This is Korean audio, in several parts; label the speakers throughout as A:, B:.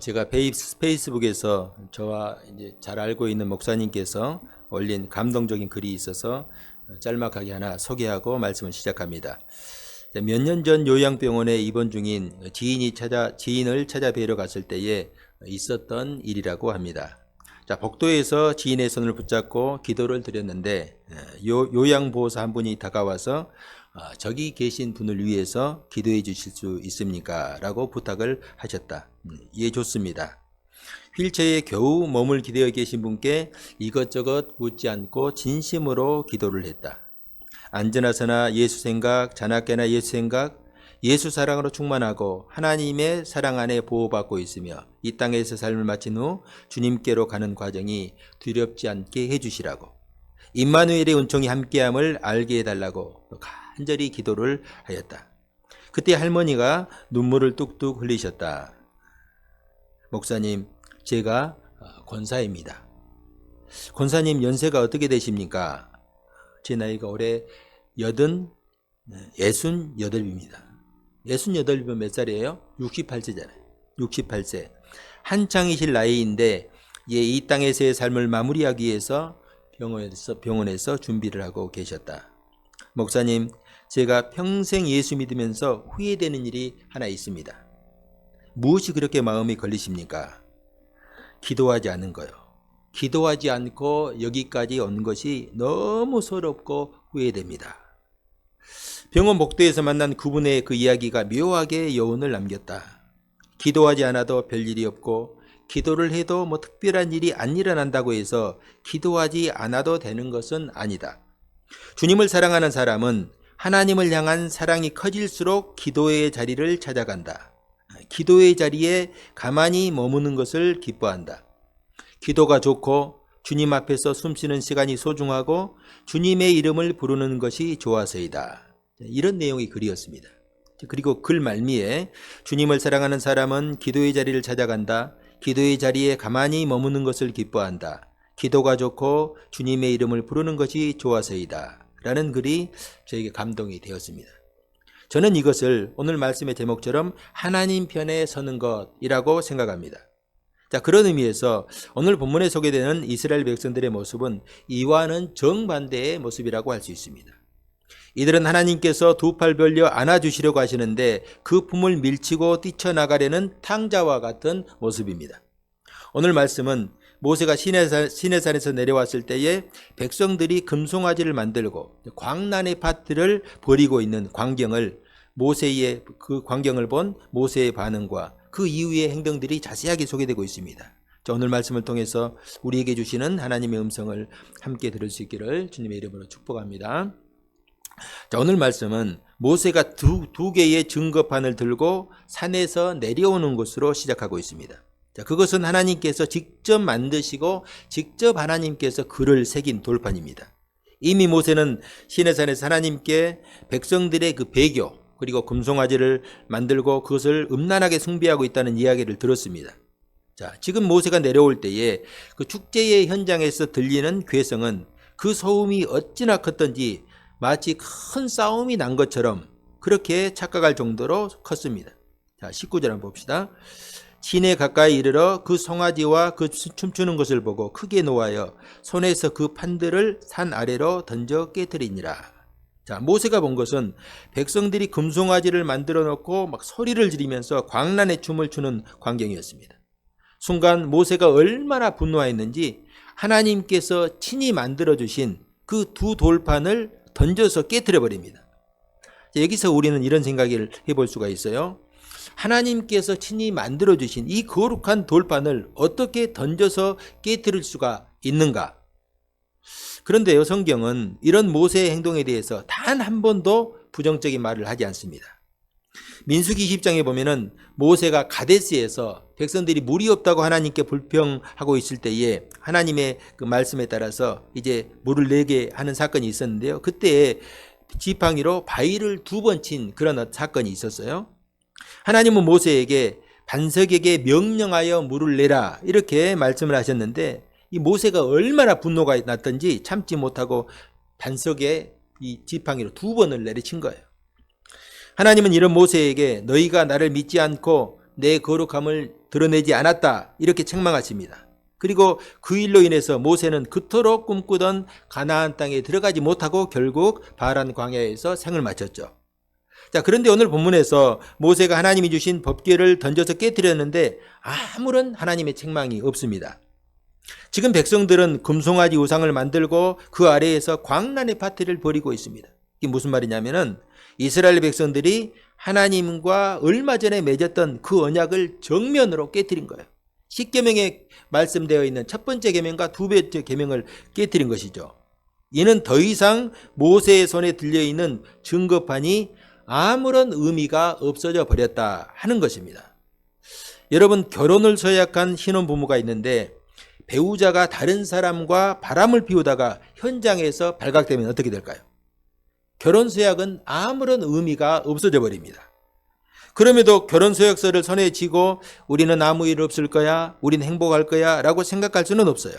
A: 제가 페이스북에서 저와 이제 잘 알고 있는 목사님께서 올린 감동적인 글이 있어서 짤막하게 하나 소개하고 말씀을 시작합니다. 몇 년 전 요양병원에 입원 중인 지인을 찾아뵈러 갔을 때에 있었던 일이라고 합니다. 복도에서 지인의 손을 붙잡고 기도를 드렸는데 요양보호사 한 분이 다가와서 저기 계신 분을 위해서 기도해 주실 수 있습니까? 라고 부탁을 하셨다. 예, 좋습니다. 휠체어에 겨우 몸을 기대어 계신 분께 이것저것 묻지 않고 진심으로 기도를 했다. 안전하서나 예수 생각, 자나깨나 예수 생각, 예수 사랑으로 충만하고 하나님의 사랑 안에 보호받고 있으며 이 땅에서 삶을 마친 후 주님께로 가는 과정이 두렵지 않게 해주시라고, 임마누엘의 은총이 함께함을 알게 해달라고 간절히 기도를 하였다. 그때 할머니가 눈물을 뚝뚝 흘리셨다. 목사님, 제가 권사입니다. 권사님 연세가 어떻게 되십니까? 제 나이가 올해 68입니다. 68이면 몇 살이에요? 68세잖아요. 68세. 한창이실 나이인데 이 땅에서의 삶을 마무리하기 위해서 병원에서 준비를 하고 계셨다. 목사님, 제가 평생 예수 믿으면서 후회되는 일이 하나 있습니다. 무엇이 그렇게 마음이 걸리십니까? 기도하지 않은 거요. 기도하지 않고 여기까지 온 것이 너무 서럽고 후회됩니다. 병원 복도에서 만난 그분의 그 이야기가 묘하게 여운을 남겼다. 기도하지 않아도 별일이 없고 기도를 해도 특별한 일이 안 일어난다고 해서 기도하지 않아도 되는 것은 아니다. 주님을 사랑하는 사람은 하나님을 향한 사랑이 커질수록 기도의 자리를 찾아간다. 기도의 자리에 가만히 머무는 것을 기뻐한다. 기도가 좋고 주님 앞에서 숨쉬는 시간이 소중하고 주님의 이름을 부르는 것이 좋아서이다. 이런 내용의 글이었습니다. 그리고 글 말미에 주님을 사랑하는 사람은 기도의 자리를 찾아간다. 기도의 자리에 가만히 머무는 것을 기뻐한다. 기도가 좋고 주님의 이름을 부르는 것이 좋아서이다. 라는 글이 저에게 감동이 되었습니다. 저는 이것을 오늘 말씀의 제목처럼 하나님 편에 서는 것이라고 생각합니다. 그런 의미에서 오늘 본문에 소개되는 이스라엘 백성들의 모습은 이와는 정반대의 모습이라고 할 수 있습니다. 이들은 하나님께서 두 팔 벌려 안아주시려고 하시는데 그 품을 밀치고 뛰쳐나가려는 탕자와 같은 모습입니다. 오늘 말씀은 모세가 시내산에서 내려왔을 때에 백성들이 금송아지를 만들고 광란의 밭을 벌이고 있는 광경을 그 광경을 본 모세의 반응과 그 이후의 행동들이 자세하게 소개되고 있습니다. 오늘 말씀을 통해서 우리에게 주시는 하나님의 음성을 함께 들을 수 있기를 주님의 이름으로 축복합니다. 오늘 말씀은 모세가 두 개의 증거판을 들고 산에서 내려오는 것으로 시작하고 있습니다. 그것은 하나님께서 직접 만드시고 직접 하나님께서 글을 새긴 돌판입니다. 이미 모세는 시내산에서 하나님께 백성들의 그 배교 그리고 금송아지를 만들고 그것을 음란하게 숭배하고 있다는 이야기를 들었습니다. 지금 모세가 내려올 때에 그 축제의 현장에서 들리는 괴성은 그 소음이 어찌나 컸던지 마치 큰 싸움이 난 것처럼 그렇게 착각할 정도로 컸습니다. 19절 한번 봅시다. 시내 가까이 이르러 그 송아지와 그 춤추는 것을 보고 크게 노하여 손에서 그 판들을 산 아래로 던져 깨뜨리니라. 모세가 본 것은 백성들이 금송아지를 만들어 놓고 소리를 지르면서 광란의 춤을 추는 광경이었습니다. 순간 모세가 얼마나 분노하였는지 하나님께서 친히 만들어 주신 그 두 돌판을 던져서 깨뜨려 버립니다. 여기서 우리는 이런 생각을 해볼 수가 있어요. 하나님께서 친히 만들어 주신 이 거룩한 돌판을 어떻게 던져서 깨뜨릴 수가 있는가? 그런데요, 성경은 이런 모세의 행동에 대해서 단 한 번도 부정적인 말을 하지 않습니다. 민수기 20장에 보면은 모세가 가데스에서 백성들이 물이 없다고 하나님께 불평하고 있을 때에 하나님의 그 말씀에 따라서 이제 물을 내게 하는 사건이 있었는데요. 그때 지팡이로 바위를 2번 친 그런 사건이 있었어요. 하나님은 모세에게 반석에게 명령하여 물을 내라 이렇게 말씀을 하셨는데 이 모세가 얼마나 분노가 났던지 참지 못하고 반석에 이 지팡이로 2번을 내리친 거예요. 하나님은 이런 모세에게 너희가 나를 믿지 않고 내 거룩함을 드러내지 않았다. 이렇게 책망하십니다. 그리고 그 일로 인해서 모세는 그토록 꿈꾸던 가나안 땅에 들어가지 못하고 결국 바란 광야에서 생을 마쳤죠. 자, 그런데 오늘 본문에서 모세가 하나님이 주신 법궤를 던져서 깨뜨렸는데 아무런 하나님의 책망이 없습니다. 지금 백성들은 금송아지 우상을 만들고 그 아래에서 광란의 파티를 벌이고 있습니다. 이게 무슨 말이냐면은 이스라엘 백성들이 하나님과 얼마 전에 맺었던 그 언약을 정면으로 깨뜨린 거예요. 십계명에 말씀되어 있는 첫 번째 계명과 두 번째 계명을 깨뜨린 것이죠. 이는 더 이상 모세의 손에 들려있는 증거판이 아무런 의미가 없어져 버렸다 하는 것입니다. 여러분, 결혼을 서약한 신혼부부가 있는데 배우자가 다른 사람과 바람을 피우다가 현장에서 발각되면 어떻게 될까요? 결혼 서약은 아무런 의미가 없어져 버립니다. 그럼에도 결혼 서약서를 손에 쥐고 우리는 아무 일 없을 거야, 우린 행복할 거야 라고 생각할 수는 없어요.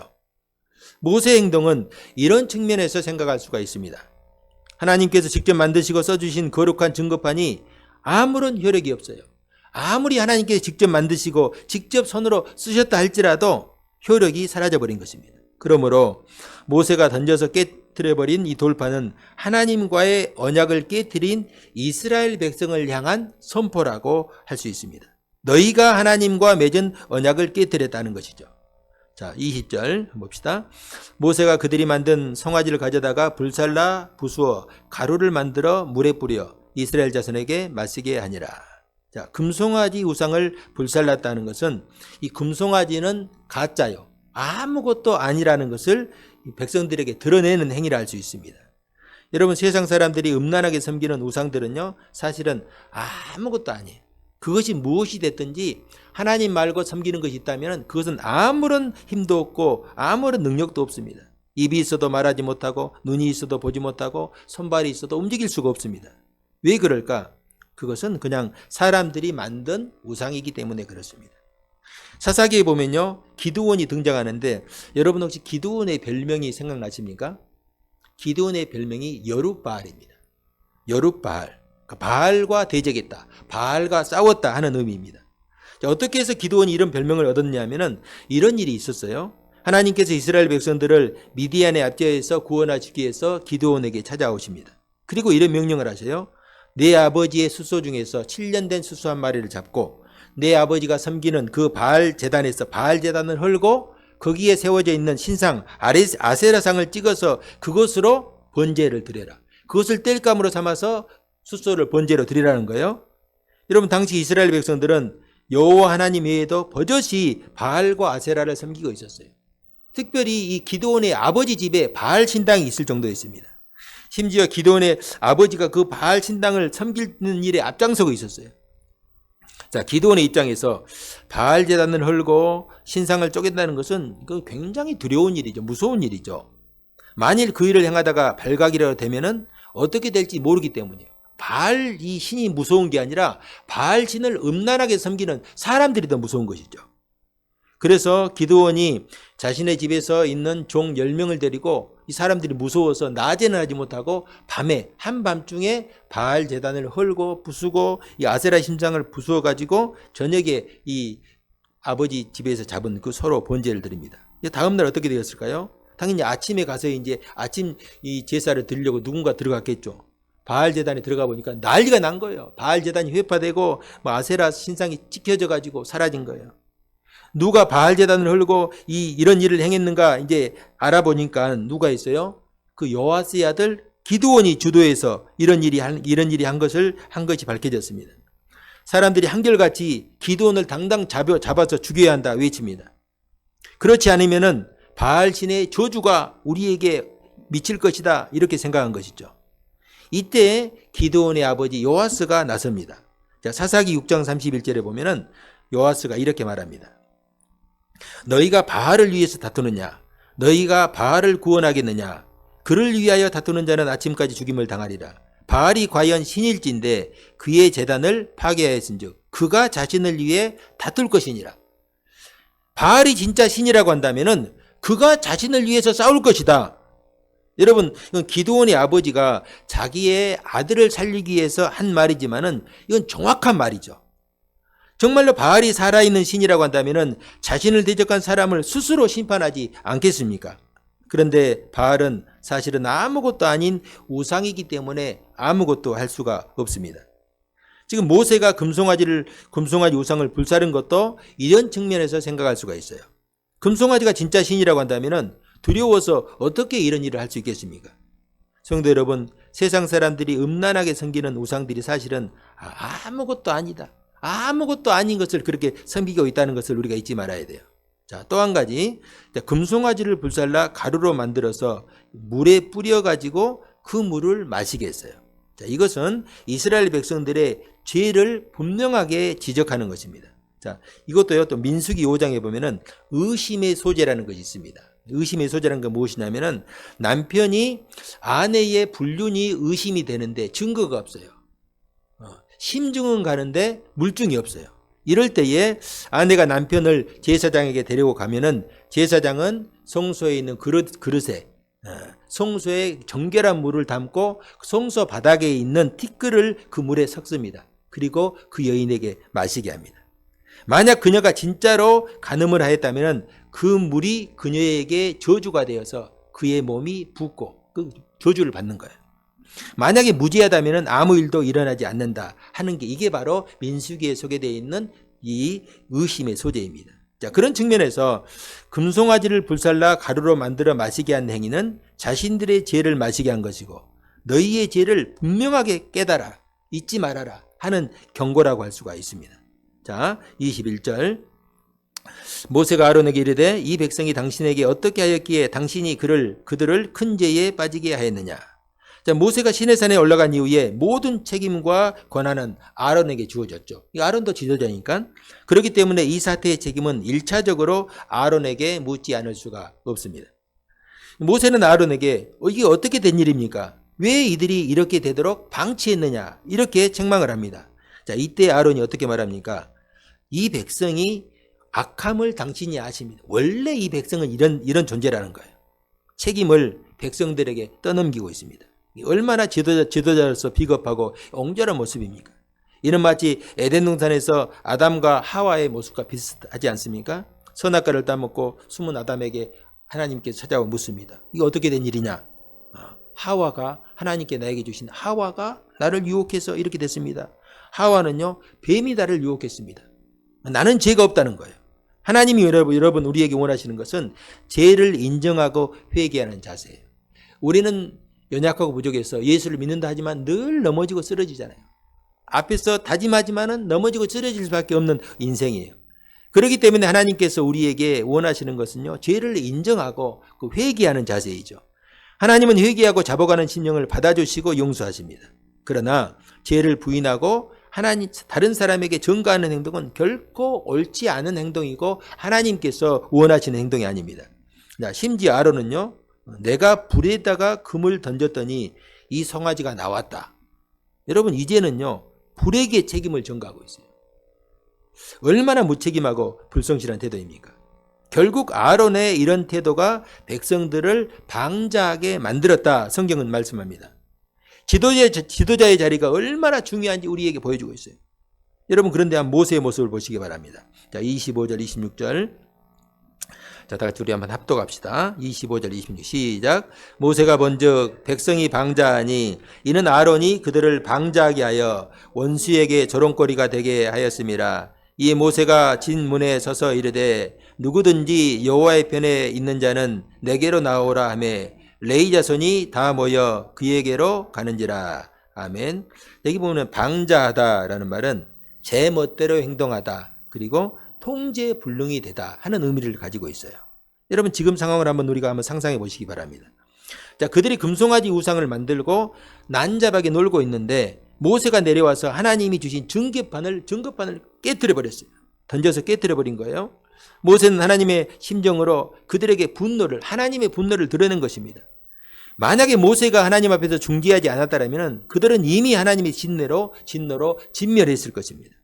A: 모세의 행동은 이런 측면에서 생각할 수가 있습니다. 하나님께서 직접 만드시고 써주신 거룩한 증거판이 아무런 효력이 없어요. 아무리 하나님께서 직접 만드시고 직접 손으로 쓰셨다 할지라도 효력이 사라져버린 것입니다. 그러므로 모세가 던져서 깨뜨려버린 이 돌판은 하나님과의 언약을 깨뜨린 이스라엘 백성을 향한 선포라고 할 수 있습니다. 너희가 하나님과 맺은 언약을 깨뜨렸다는 것이죠. 자, 20절 봅시다. 모세가 그들이 만든 송아지를 가져다가 불살라 부수어 가루를 만들어 물에 뿌려 이스라엘 자손에게 마시게 하니라. 자, 금송아지 우상을 불살랐다는 것은 이 금송아지는 가짜요. 아무것도 아니라는 것을 백성들에게 드러내는 행위라 할 수 있습니다. 여러분, 세상 사람들이 음란하게 섬기는 우상들은요, 사실은 아무것도 아니에요. 그것이 무엇이 됐든지 하나님 말고 섬기는 것이 있다면 그것은 아무런 힘도 없고 아무런 능력도 없습니다. 입이 있어도 말하지 못하고 눈이 있어도 보지 못하고 손발이 있어도 움직일 수가 없습니다. 왜 그럴까? 그것은 그냥 사람들이 만든 우상이기 때문에 그렇습니다. 사사기에 보면요, 기드온이 등장하는데 여러분 혹시 기드온의 별명이 생각나십니까? 기드온의 별명이 여룻바알입니다. 여룻바알. 바알과 대적했다. 바알과 싸웠다 하는 의미입니다. 자, 어떻게 해서 기드온이 이런 별명을 얻었냐면은 이런 일이 있었어요. 하나님께서 이스라엘 백성들을 미디안의 압제에서 구원하시기 위해서 기드온에게 찾아오십니다. 그리고 이런 명령을 하세요. 내 아버지의 숫소 중에서 7년 된 숫소 한 마리를 잡고 내 아버지가 섬기는 그 바알 제단에서 바알 제단을 헐고 거기에 세워져 있는 신상 아세라상을 찍어서 그것으로 번제를 드려라. 그것을 땔감으로 삼아서 숫소를 번제로 드리라는 거예요. 여러분, 당시 이스라엘 백성들은 여호와 하나님 외에도 버젓이 바알과 아세라를 섬기고 있었어요. 특별히 이 기드온의 아버지 집에 바알 신당이 있을 정도였습니다. 심지어 기드온의 아버지가 그 바알 신당을 섬기는 일에 앞장서고 있었어요. 자, 기드온의 입장에서 바알 제단을 헐고 신상을 쪼갠다는 것은 굉장히 두려운 일이죠. 무서운 일이죠. 만일 그 일을 행하다가 발각이라도 되면은 어떻게 될지 모르기 때문이에요. 바알 이 신이 무서운 게 아니라 바알 신을 음란하게 섬기는 사람들이 더 무서운 것이죠. 그래서 기드온이 자신의 집에서 있는 종 10명을 데리고 이 사람들이 무서워서 낮에는 하지 못하고 밤에 한밤중에 바알 제단을 헐고 부수고 이 아세라 신상을 부수어 가지고 저녁에 이 아버지 집에서 잡은 그 서로 번제를 드립니다. 다음 날 어떻게 되었을까요? 당연히 아침에 가서 이제 아침 이 제사를 드리려고 누군가 들어갔겠죠. 바알 제단에 들어가 보니까 난리가 난 거예요. 바알 제단이 회파되고 아세라 신상이 찍혀져 가지고 사라진 거예요. 누가 바알 제단을 헐고 이런 일을 행했는가 이제 알아보니까 누가 있어요? 그 요아스의 아들 기드온이 주도해서 이런 일이 한 것이 밝혀졌습니다. 사람들이 한결같이 기드온을 당당 잡아서 죽여야 한다 외칩니다. 그렇지 않으면은 바알 신의 저주가 우리에게 미칠 것이다 이렇게 생각한 것이죠. 이때 기드온의 아버지 요아스가 나섭니다. 자, 사사기 6장 31절에 보면은 요아스가 이렇게 말합니다. 너희가 바알을 위해서 다투느냐? 너희가 바알을 구원하겠느냐? 그를 위하여 다투는 자는 아침까지 죽임을 당하리라. 바알이 과연 신일진데 그의 제단을 파괴하였은즉 그가 자신을 위해 다툴 것이니라. 바알이 진짜 신이라고 한다면은 그가 자신을 위해서 싸울 것이다. 여러분, 이건 기드온의 아버지가 자기의 아들을 살리기 위해서 한 말이지만은 이건 정확한 말이죠. 정말로 바알이 살아있는 신이라고 한다면 자신을 대적한 사람을 스스로 심판하지 않겠습니까? 그런데 바알은 사실은 아무것도 아닌 우상이기 때문에 아무것도 할 수가 없습니다. 지금 모세가 금송아지 우상을 불사른 것도 이런 측면에서 생각할 수가 있어요. 금송아지가 진짜 신이라고 한다면 두려워서 어떻게 이런 일을 할 수 있겠습니까? 성도 여러분, 세상 사람들이 음란하게 섬기는 우상들이 사실은 아무것도 아니다, 아무것도 아닌 것을 그렇게 섬기고 있다는 것을 우리가 잊지 말아야 돼요. 자, 또 한 가지, 금송아지를 불살라 가루로 만들어서 물에 뿌려가지고 그 물을 마시게 했어요. 자, 이것은 이스라엘 백성들의 죄를 분명하게 지적하는 것입니다. 자, 이것도요, 또 민수기 5장에 보면은 의심의 소재라는 것이 있습니다. 의심의 소재라는 건 무엇이냐면은 남편이 아내의 불륜이 의심이 되는데 증거가 없어요. 심증은 가는데 물증이 없어요. 이럴 때에 아내가 남편을 제사장에게 데리고 가면은 제사장은 성소에 있는 그릇에 성소에 정결한 물을 담고 성소 바닥에 있는 티끌을 그 물에 섞습니다. 그리고 그 여인에게 마시게 합니다. 만약 그녀가 진짜로 간음을 하였다면 그 물이 그녀에게 저주가 되어서 그의 몸이 붓고 그 저주를 받는 거예요. 만약에 무지하다면 아무 일도 일어나지 않는다 하는 게 이게 바로 민수기에 소개되어 있는 이 의심의 소재입니다. 자, 그런 측면에서 금송아지를 불살라 가루로 만들어 마시게 한 행위는 자신들의 죄를 마시게 한 것이고 너희의 죄를 분명하게 깨달아 잊지 말아라 하는 경고라고 할 수가 있습니다. 자, 21절 모세가 아론에게 이르되 이 백성이 당신에게 어떻게 하였기에 당신이 그들을 큰 죄에 빠지게 하였느냐. 자, 모세가 시내산에 올라간 이후에 모든 책임과 권한은 아론에게 주어졌죠. 아론도 지도자니까. 그렇기 때문에 이 사태의 책임은 1차적으로 아론에게 묻지 않을 수가 없습니다. 모세는 아론에게 이게 어떻게 된 일입니까? 왜 이들이 이렇게 되도록 방치했느냐? 이렇게 책망을 합니다. 자, 이때 아론이 어떻게 말합니까? 이 백성이 악함을 당신이 아십니다. 원래 이 백성은 이런 존재라는 거예요. 책임을 백성들에게 떠넘기고 있습니다. 얼마나 지도자로서 비겁하고 옹졸한 모습입니까? 이는 마치 에덴 동산에서 아담과 하와의 모습과 비슷하지 않습니까? 선악과를 따먹고 숨은 아담에게 하나님께서 찾아와 묻습니다. 이거 어떻게 된 일이냐? 하와가 하나님께 나에게 주신 하와가 나를 유혹해서 이렇게 됐습니다. 하와는요, 뱀이 나를 유혹했습니다. 나는 죄가 없다는 거예요. 하나님이 여러분 우리에게 원하시는 것은 죄를 인정하고 회개하는 자세예요. 우리는 연약하고 부족해서 예수를 믿는다 하지만 늘 넘어지고 쓰러지잖아요. 앞에서 다짐하지만은 넘어지고 쓰러질 수밖에 없는 인생이에요. 그렇기 때문에 하나님께서 우리에게 원하시는 것은요, 죄를 인정하고 그 회개하는 자세이죠. 하나님은 회개하고 잡아가는 심령을 받아주시고 용서하십니다. 그러나 죄를 부인하고 다른 사람에게 전가하는 행동은 결코 옳지 않은 행동이고 하나님께서 원하시는 행동이 아닙니다. 심지어 아론은요, 내가 불에다가 금을 던졌더니 이 송아지가 나왔다. 여러분, 이제는요, 불에게 책임을 전가하고 있어요. 얼마나 무책임하고 불성실한 태도입니까? 결국 아론의 이런 태도가 백성들을 방자하게 만들었다, 성경은 말씀합니다. 지도자의 자리가 얼마나 중요한지 우리에게 보여주고 있어요. 여러분, 그런데 한 모세의 모습을 보시기 바랍니다. 자, 25절, 26절. 자, 다 같이 우리 한번 합독합시다. 25절, 26 시작. 모세가 본즉 백성이 방자하니 이는 아론이 그들을 방자하게 하여 원수에게 조롱거리가 되게 하였음이라. 이 모세가 진 문에 서서 이르되 누구든지 여호와의 편에 있는 자는 내게로 나오라 하매 레위 자손이 다 모여 그에게로 가는지라. 아멘. 여기 보면 방자하다라는 말은 제 멋대로 행동하다, 그리고 통제불능이 되다 하는 의미를 가지고 있어요. 여러분, 지금 상황을 우리가 한번 상상해 보시기 바랍니다. 자, 그들이 금송아지 우상을 만들고 난잡하게 놀고 있는데 모세가 내려와서 하나님이 주신 증거판을 깨뜨려 버렸어요. 던져서 깨뜨려 버린 거예요. 모세는 하나님의 심정으로 그들에게 하나님의 분노를 드러낸 것입니다. 만약에 모세가 하나님 앞에서 중재하지 않았다면 그들은 이미 하나님의 진노로 진멸했을 것입니다.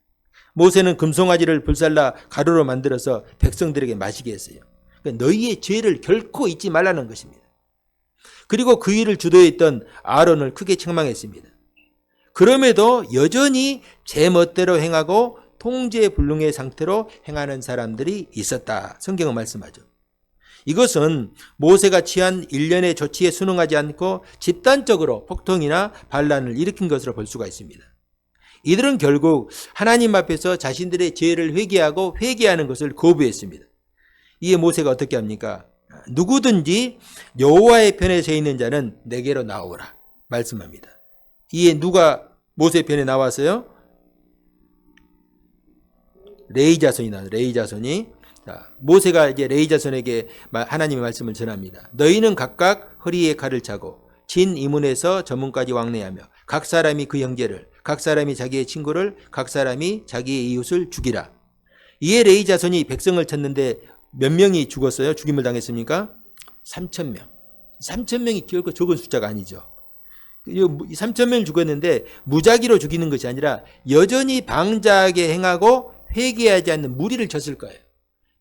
A: 모세는 금송아지를 불살라 가루로 만들어서 백성들에게 마시게 했어요. 그러니까 너희의 죄를 결코 잊지 말라는 것입니다. 그리고 그 일을 주도했던 아론을 크게 책망했습니다. 그럼에도 여전히 제 멋대로 행하고 통제불능의 상태로 행하는 사람들이 있었다. 성경은 말씀하죠. 이것은 모세가 취한 일련의 조치에 순응하지 않고 집단적으로 폭동이나 반란을 일으킨 것으로 볼 수가 있습니다. 이들은 결국 하나님 앞에서 자신들의 죄를 회개하고 회개하는 것을 거부했습니다. 이에 모세가 어떻게 합니까? 누구든지 여호와의 편에 서 있는 자는 내게로 나오라 말씀합니다. 이에 누가 모세 편에 나왔어요? 레위 자손이 나와요. 레위 자손이. 모세가 이제 레위 자손에게 하나님의 말씀을 전합니다. 너희는 각각 허리에 칼을 차고 진 이문에서 저문까지 왕래하며 각 사람이 그 형제를, 각 사람이 자기의 친구를, 각 사람이 자기의 이웃을 죽이라. 이에 레위 자손이 백성을 쳤는데 몇 명이 죽었어요? 죽임을 당했습니까? 3,000명. 3,000명이 결코 적은 숫자가 아니죠. 3,000명을 죽었는데 무작위로 죽이는 것이 아니라 여전히 방자하게 행하고 회개하지 않는 무리를 쳤을 거예요.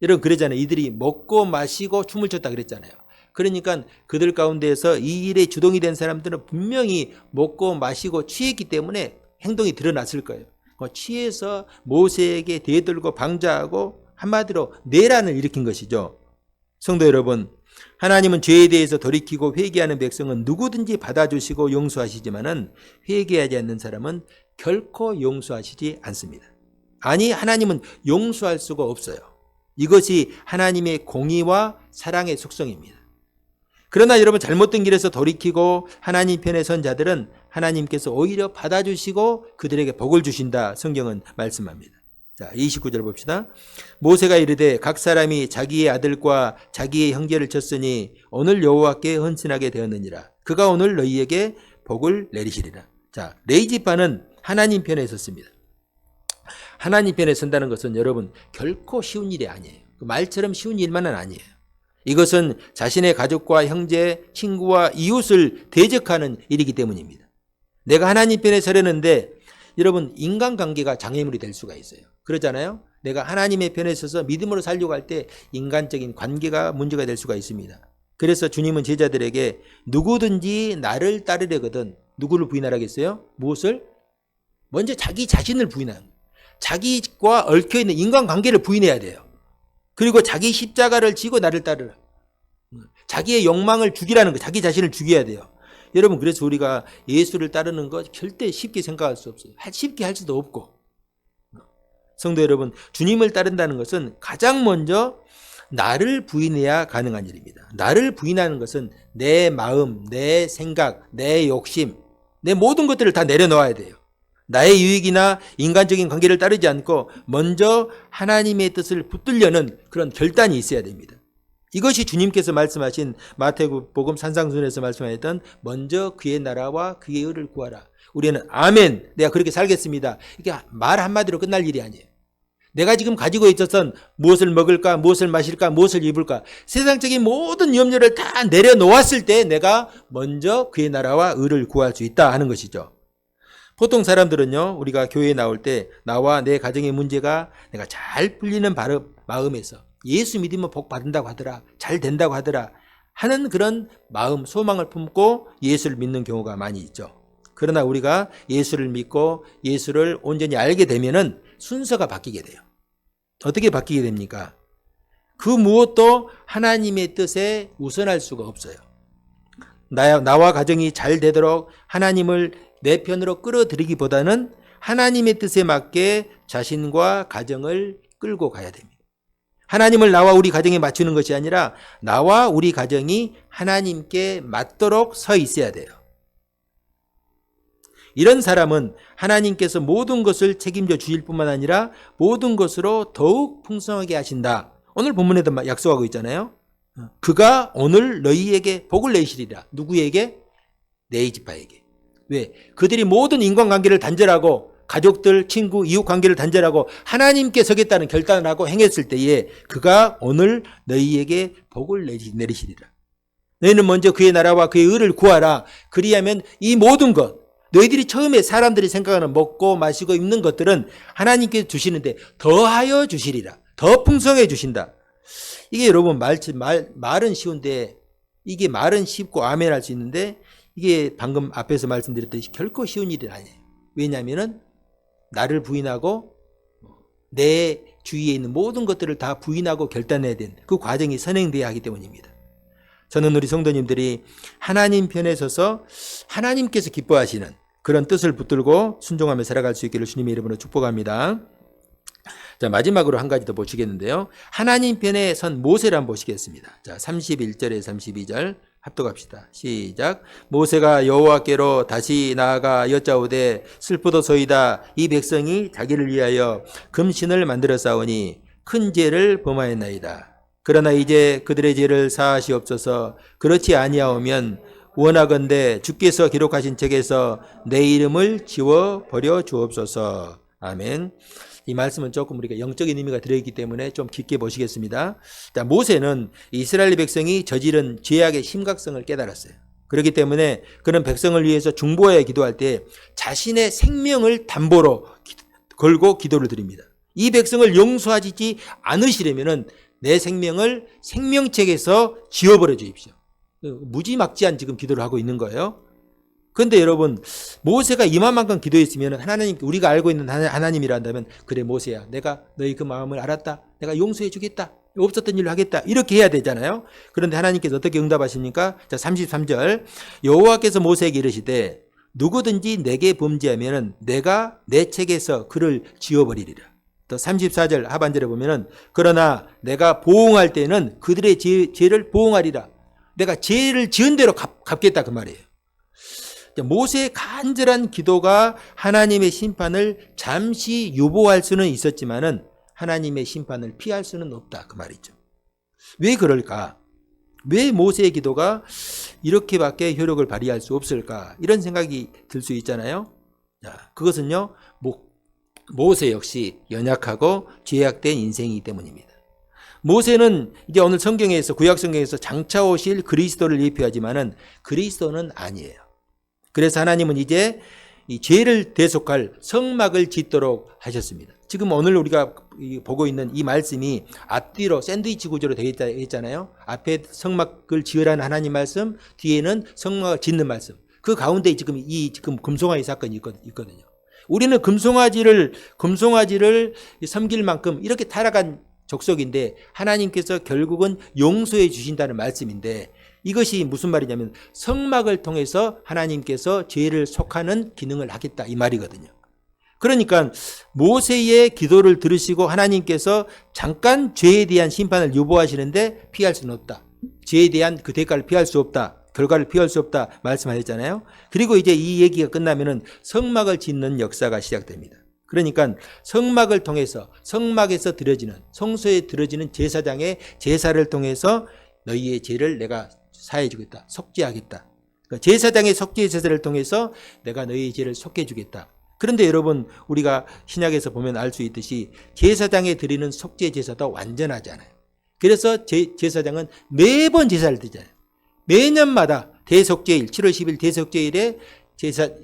A: 여러분 그러잖아요. 이들이 먹고 마시고 춤을 췄다 그랬잖아요. 그러니까 그들 가운데에서 이 일에 주동이 된 사람들은 분명히 먹고 마시고 취했기 때문에 행동이 드러났을 거예요. 취해서 모세에게 대들고 방자하고 한마디로 내란을 일으킨 것이죠. 성도 여러분, 하나님은 죄에 대해서 돌이키고 회개하는 백성은 누구든지 받아주시고 용서하시지만은 회개하지 않는 사람은 결코 용서하시지 않습니다. 아니, 하나님은 용서할 수가 없어요. 이것이 하나님의 공의와 사랑의 속성입니다. 그러나 여러분 잘못된 길에서 돌이키고 하나님 편에 선 자들은 하나님께서 오히려 받아주시고 그들에게 복을 주신다. 성경은 말씀합니다. 자, 29절 봅시다. 모세가 이르되 각 사람이 자기의 아들과 자기의 형제를 쳤으니 오늘 여호와께 헌신하게 되었느니라. 그가 오늘 너희에게 복을 내리시리라. 자, 레위 지파는 하나님 편에 섰습니다. 하나님 편에 선다는 것은 여러분 결코 쉬운 일이 아니에요. 말처럼 쉬운 일만은 아니에요. 이것은 자신의 가족과 형제, 친구와 이웃을 대적하는 일이기 때문입니다. 내가 하나님 편에 서려는데 여러분 인간관계가 장애물이 될 수가 있어요. 그러잖아요. 내가 하나님의 편에 서서 믿음으로 살려고 할 때 인간적인 관계가 문제가 될 수가 있습니다. 그래서 주님은 제자들에게 누구든지 나를 따르려거든 누구를 부인하라겠어요? 무엇을? 먼저 자기 자신을 부인하는 거예요. 자기와 얽혀있는 인간관계를 부인해야 돼요. 그리고 자기 십자가를 지고 나를 따르라. 자기의 욕망을 죽이라는 거, 자기 자신을 죽여야 돼요. 여러분 그래서 우리가 예수를 따르는 것 절대 쉽게 생각할 수 없어요. 쉽게 할 수도 없고. 성도 여러분, 주님을 따른다는 것은 가장 먼저 나를 부인해야 가능한 일입니다. 나를 부인하는 것은 내 마음, 내 생각, 내 욕심, 내 모든 것들을 다 내려놓아야 돼요. 나의 유익이나 인간적인 관계를 따르지 않고 먼저 하나님의 뜻을 붙들려는 그런 결단이 있어야 됩니다. 이것이 주님께서 말씀하신 마태복음 산상순에서 말씀하셨던 먼저 그의 나라와 그의 의를 구하라. 우리는 아멘, 내가 그렇게 살겠습니다. 이게 말 한마디로 끝날 일이 아니에요. 내가 지금 가지고 있어서 무엇을 먹을까, 무엇을 마실까, 무엇을 입을까 세상적인 모든 염려를 다 내려놓았을 때 내가 먼저 그의 나라와 의를 구할 수 있다 하는 것이죠. 보통 사람들은요, 우리가 교회에 나올 때 나와 내 가정의 문제가 내가 잘 풀리는 마음에서 예수 믿으면 복 받는다고 하더라, 잘 된다고 하더라 하는 그런 마음, 소망을 품고 예수를 믿는 경우가 많이 있죠. 그러나 우리가 예수를 믿고 예수를 온전히 알게 되면은 순서가 바뀌게 돼요. 어떻게 바뀌게 됩니까? 그 무엇도 하나님의 뜻에 우선할 수가 없어요. 나와 가정이 잘 되도록 하나님을 내 편으로 끌어들이기보다는 하나님의 뜻에 맞게 자신과 가정을 끌고 가야 됩니다. 하나님을 나와 우리 가정에 맞추는 것이 아니라 나와 우리 가정이 하나님께 맞도록 서 있어야 돼요. 이런 사람은 하나님께서 모든 것을 책임져 주실 뿐만 아니라 모든 것으로 더욱 풍성하게 하신다. 오늘 본문에도 약속하고 있잖아요. 그가 오늘 너희에게 복을 내시리라. 누구에게? 레위 지파에게. 왜? 그들이 모든 인간관계를 단절하고 가족들, 친구, 이웃 관계를 단절하고 하나님께 서겠다는 결단을 하고 행했을 때에 그가 오늘 너희에게 복을 내리시리라. 너희는 먼저 그의 나라와 그의 의를 구하라. 그리하면 이 모든 것, 너희들이 처음에 사람들이 생각하는 먹고 마시고 입는 것들은 하나님께 주시는데 더하여 주시리라. 더 풍성해 주신다. 이게 여러분 말은 쉬운데 이게 말은 쉽고 아멘 할 수 있는데 이게 방금 앞에서 말씀드렸듯이 결코 쉬운 일이 아니에요. 왜냐하면 나를 부인하고 내 주위에 있는 모든 것들을 다 부인하고 결단해야 되는 그 과정이 선행돼야 하기 때문입니다. 저는 우리 성도님들이 하나님 편에 서서 하나님께서 기뻐하시는 그런 뜻을 붙들고 순종하며 살아갈 수 있기를 주님의 이름으로 축복합니다. 자, 마지막으로 한 가지 더 보시겠는데요. 하나님 편에 선 모세를 한번 보시겠습니다. 자, 31절에 32절 합독합시다. 시작. 모세가 여호와께로 다시 나아가 여짜오되 슬프도소이다. 이 백성이 자기를 위하여 금신을 만들어 싸우니 큰 죄를 범하였나이다. 그러나 이제 그들의 죄를 사하시옵소서. 그렇지 아니하오면 원하건대 주께서 기록하신 책에서 내 이름을 지워버려 주옵소서. 아멘. 이 말씀은 조금 우리가 영적인 의미가 들어있기 때문에 좀 깊게 보시겠습니다. 자, 모세는 이스라엘 백성이 저지른 죄악의 심각성을 깨달았어요. 그렇기 때문에 그런 백성을 위해서 중보하여 기도할 때 자신의 생명을 담보로 걸고 기도를 드립니다. 이 백성을 용서하지 않으시려면 내 생명을 생명책에서 지워버려 주십시오. 무지막지한 지금 기도를 하고 있는 거예요. 그런데 여러분, 모세가 이만큼 기도했으면 하나님, 우리가 알고 있는 하나님이라 한다면, 그래 모세야, 내가 너희 그 마음을 알았다. 내가 용서해 주겠다. 없었던 일로 하겠다. 이렇게 해야 되잖아요. 그런데 하나님께서 어떻게 응답하십니까? 자, 33절. 여호와께서 모세에게 이르시되 누구든지 내게 범죄하면 내가 내 책에서 그를 지워버리리라. 또 34절 하반절에 보면은 그러나 내가 보응할 때는 그들의 죄를 보응하리라. 내가 죄를 지은 대로 갚겠다 그 말이에요. 모세의 간절한 기도가 하나님의 심판을 잠시 유보할 수는 있었지만은 하나님의 심판을 피할 수는 없다 그 말이죠. 왜 그럴까? 왜 모세의 기도가 이렇게밖에 효력을 발휘할 수 없을까? 이런 생각이 들 수 있잖아요. 자, 그것은요, 모세 역시 연약하고 죄악된 인생이기 때문입니다. 모세는 이제 오늘 성경에서, 구약 성경에서 장차 오실 그리스도를 예표하지만은 그리스도는 아니에요. 그래서 하나님은 이제 이 죄를 대속할 성막을 짓도록 하셨습니다. 지금 오늘 우리가 보고 있는 이 말씀이 앞뒤로 샌드위치 구조로 되어 있다 했잖아요. 앞에 성막을 지으라는 하나님 말씀, 뒤에는 성막을 짓는 말씀. 그 가운데 지금 금송아지 사건이 있거든요. 우리는 금송아지를 섬길 만큼 이렇게 타락한 족속인데 하나님께서 결국은 용서해 주신다는 말씀인데, 이것이 무슨 말이냐면 성막을 통해서 하나님께서 죄를 속하는 기능을 하겠다 이 말이거든요. 그러니까 모세의 기도를 들으시고 하나님께서 잠깐 죄에 대한 심판을 유보하시는데 피할 수는 없다. 죄에 대한 그 대가를 피할 수 없다. 결과를 피할 수 없다 말씀하셨잖아요. 그리고 이제 이 얘기가 끝나면은 성막을 짓는 역사가 시작됩니다. 그러니까 성막을 통해서, 성막에서 드려지는, 성소에 드려지는 제사장의 제사를 통해서 너희의 죄를 내가 사해 주겠다. 속죄하겠다. 그러니까 제사장의 속죄 제사를 통해서 내가 너희의 죄를 속해 주겠다. 그런데 여러분, 우리가 신약에서 보면 알 수 있듯이 제사장에 드리는 속죄 제사도 완전하지 않아요. 그래서 제사장은 매번 제사를 드리잖아요. 매년마다 대속죄일, 7월 10일 대속죄일에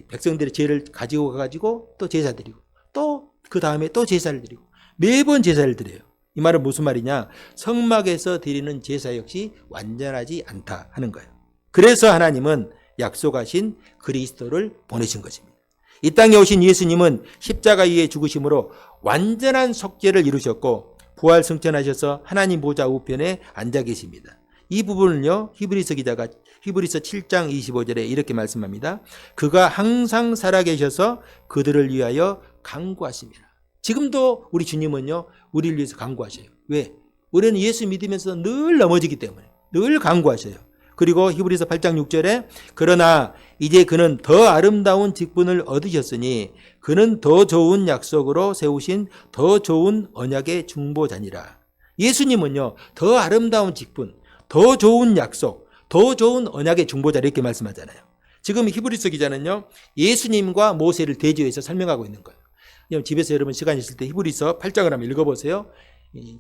A: 백성들의 죄를 가지고 가가지고 또 제사 드리고, 또 그 다음에 또 제사를 드리고, 매번 제사를 드려요. 이 말은 무슨 말이냐? 성막에서 드리는 제사 역시 완전하지 않다 하는 거예요. 그래서 하나님은 약속하신 그리스도를 보내신 것입니다. 이 땅에 오신 예수님은 십자가 위에 죽으심으로 완전한 속죄를 이루셨고 부활 승천하셔서 하나님 보좌 우편에 앉아 계십니다. 이 부분을요, 히브리서 기자가 히브리서 7장 25절에 이렇게 말씀합니다. 그가 항상 살아계셔서 그들을 위하여 간구하십니다. 지금도 우리 주님은요, 우리를 위해서 간구하셔요. 왜? 우리는 예수 믿으면서 늘 넘어지기 때문에 늘 간구하셔요. 그리고 히브리서 8장 6절에 그러나 이제 그는 더 아름다운 직분을 얻으셨으니 그는 더 좋은 약속으로 세우신 더 좋은 언약의 중보자니라. 예수님은요, 더 아름다운 직분, 더 좋은 약속, 더 좋은 언약의 중보자 이렇게 말씀하잖아요. 지금 히브리서 기자는요, 예수님과 모세를 대조해서 설명하고 있는 거예요. 집에서 여러분 시간 있을 때 히브리서 8장을 한번 읽어보세요.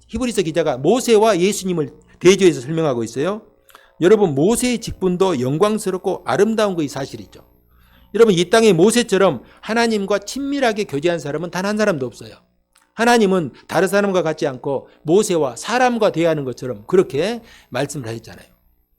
A: 히브리서 기자가 모세와 예수님을 대조해서 설명하고 있어요. 여러분, 모세의 직분도 영광스럽고 아름다운 것이 사실이죠. 여러분, 이 땅에 모세처럼 하나님과 친밀하게 교제한 사람은 단 한 사람도 없어요. 하나님은 다른 사람과 같지 않고 모세와 사람과 대하는 것처럼 그렇게 말씀을 하셨잖아요.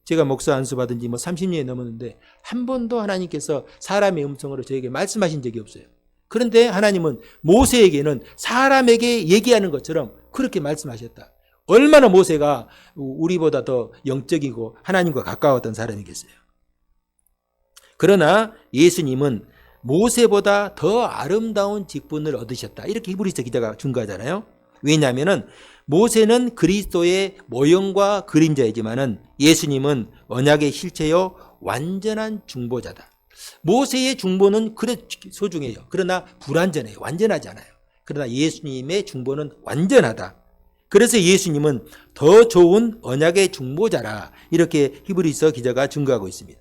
A: 제가 목사 안수 받은 지 30년이 넘었는데 한 번도 하나님께서 사람의 음성으로 저에게 말씀하신 적이 없어요. 그런데 하나님은 모세에게는 사람에게 얘기하는 것처럼 그렇게 말씀하셨다. 얼마나 모세가 우리보다 더 영적이고 하나님과 가까웠던 사람이겠어요. 그러나 예수님은 모세보다 더 아름다운 직분을 얻으셨다. 이렇게 히브리서 기자가 증거하잖아요. 왜냐하면 모세는 그리스도의 모형과 그림자이지만은 예수님은 언약의 실체요 완전한 중보자다. 모세의 중보는 그래 소중해요. 그러나 불완전해요. 완전하지 않아요. 그러나 예수님의 중보는 완전하다. 그래서 예수님은 더 좋은 언약의 중보자라. 이렇게 히브리서 기자가 증거하고 있습니다.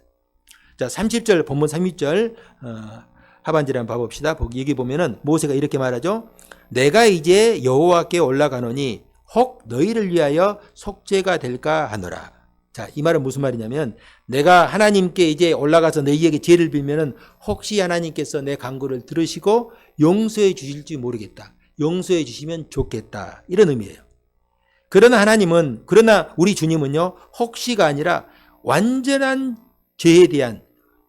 A: 자, 30절 본문 30절 하반절에 한번 봐봅시다. 여기 보면은 모세가 이렇게 말하죠. 내가 이제 여호와께 올라가노니 혹 너희를 위하여 속죄가 될까 하노라. 자, 이 말은 무슨 말이냐면 내가 하나님께 이제 올라가서 너희에게 죄를 빌면은 혹시 하나님께서 내 간구를 들으시고 용서해 주실지 모르겠다. 용서해 주시면 좋겠다. 이런 의미예요. 그러나 우리 주님은요, 혹시가 아니라 완전한 죄에 대한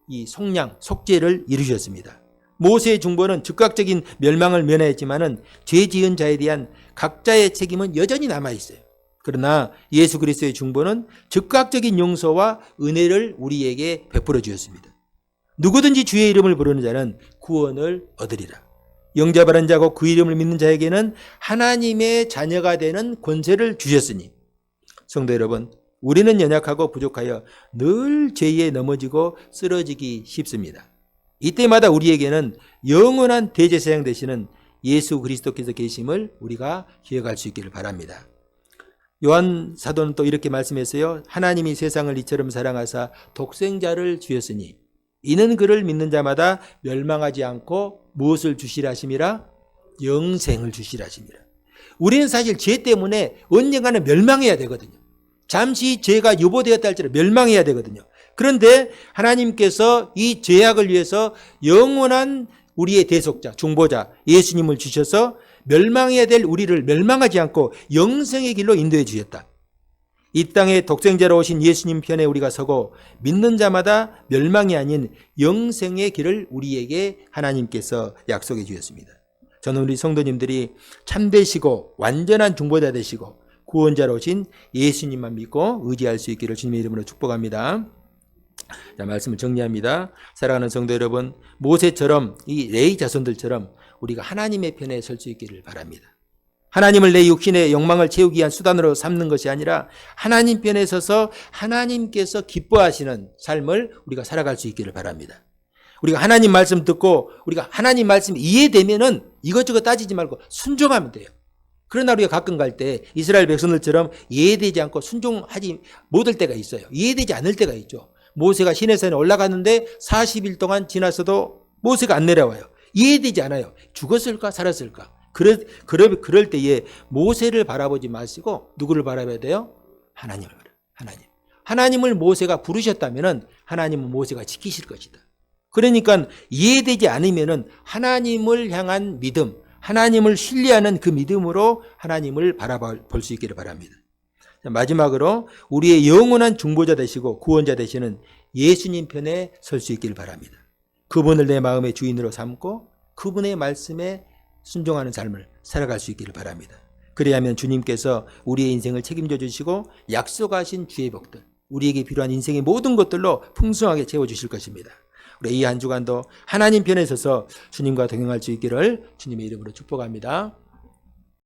A: 이 속량, 속죄를 이루셨습니다. 모세의 중보는 즉각적인 멸망을 면하였지만은 죄 지은 자에 대한 각자의 책임은 여전히 남아있어요. 그러나 예수 그리스도의 중보는 즉각적인 용서와 은혜를 우리에게 베풀어 주셨습니다. 누구든지 주의 이름을 부르는 자는 구원을 얻으리라. 영접하는 자고 그 이름을 믿는 자에게는 하나님의 자녀가 되는 권세를 주셨으니. 성도 여러분, 우리는 연약하고 부족하여 늘 죄에 넘어지고 쓰러지기 쉽습니다. 이때마다 우리에게는 영원한 대제사장 되시는 예수 그리스도께서 계심을 우리가 기억할 수 있기를 바랍니다. 요한 사도는 또 이렇게 말씀했어요. 하나님이 세상을 이처럼 사랑하사 독생자를 주셨으니 이는 그를 믿는 자마다 멸망하지 않고 무엇을 주시라 하심이라? 영생을 주시라 하심이라. 우리는 사실 죄 때문에 언젠가는 멸망해야 되거든요. 잠시 죄가 유보되었다 할지라도 멸망해야 되거든요. 그런데 하나님께서 이 죄악을 위해서 영원한 우리의 대속자, 중보자 예수님을 주셔서 멸망해야 될 우리를 멸망하지 않고 영생의 길로 인도해 주셨다. 이 땅에 독생자로 오신 예수님 편에 우리가 서고 믿는 자마다 멸망이 아닌 영생의 길을 우리에게 하나님께서 약속해 주셨습니다. 저는 우리 성도님들이 참되시고 완전한 중보자 되시고 구원자로 오신 예수님만 믿고 의지할 수 있기를 주님의 이름으로 축복합니다. 자, 말씀을 정리합니다. 사랑하는 성도 여러분, 모세처럼 이 레위 자손들처럼 우리가 하나님의 편에 설 수 있기를 바랍니다. 하나님을 내 육신의 욕망을 채우기 위한 수단으로 삼는 것이 아니라 하나님 편에 서서 하나님께서 기뻐하시는 삶을 우리가 살아갈 수 있기를 바랍니다. 우리가 하나님 말씀 듣고 우리가 하나님 말씀 이해되면은 이것저것 따지지 말고 순종하면 돼요. 그러나 우리가 가끔 갈 때 이스라엘 백성들처럼 이해되지 않고 순종하지 못할 때가 있어요. 이해되지 않을 때가 있죠. 모세가 시내산에 올라갔는데 40일 동안 지났어도 모세가 안 내려와요. 이해되지 않아요. 죽었을까 살았을까. 그럴 때에 모세를 바라보지 마시고 누구를 바라봐야 돼요? 하나님을 바라봐요. 하나님을 모세가 부르셨다면 하나님은 모세가 지키실 것이다. 그러니까 이해되지 않으면 하나님을 향한 믿음, 하나님을 신뢰하는 그 믿음으로 하나님을 바라볼 수 있기를 바랍니다. 마지막으로 우리의 영원한 중보자 되시고 구원자 되시는 예수님 편에 설 수 있기를 바랍니다. 그분을 내 마음의 주인으로 삼고 그분의 말씀에 순종하는 삶을 살아갈 수 있기를 바랍니다. 그래야면 주님께서 우리의 인생을 책임져 주시고 약속하신 주의 복들, 우리에게 필요한 인생의 모든 것들로 풍성하게 채워주실 것입니다. 우리 이 한 주간도 하나님 편에 서서 주님과 동행할 수 있기를 주님의 이름으로 축복합니다.